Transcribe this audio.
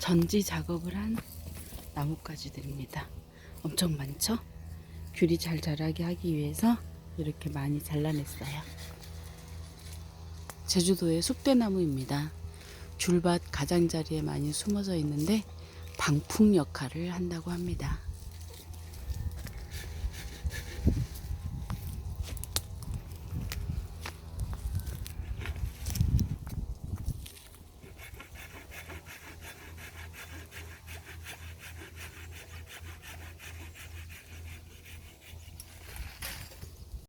전지 작업을 한 나뭇가지들입니다. 엄청 많죠? 귤이 잘 자라게 하기 위해서 이렇게 많이 잘라냈어요. 제주도의 쑥대나무입니다. 귤밭 가장자리에 많이 숨어져 있는데 방풍 역할을 한다고 합니다.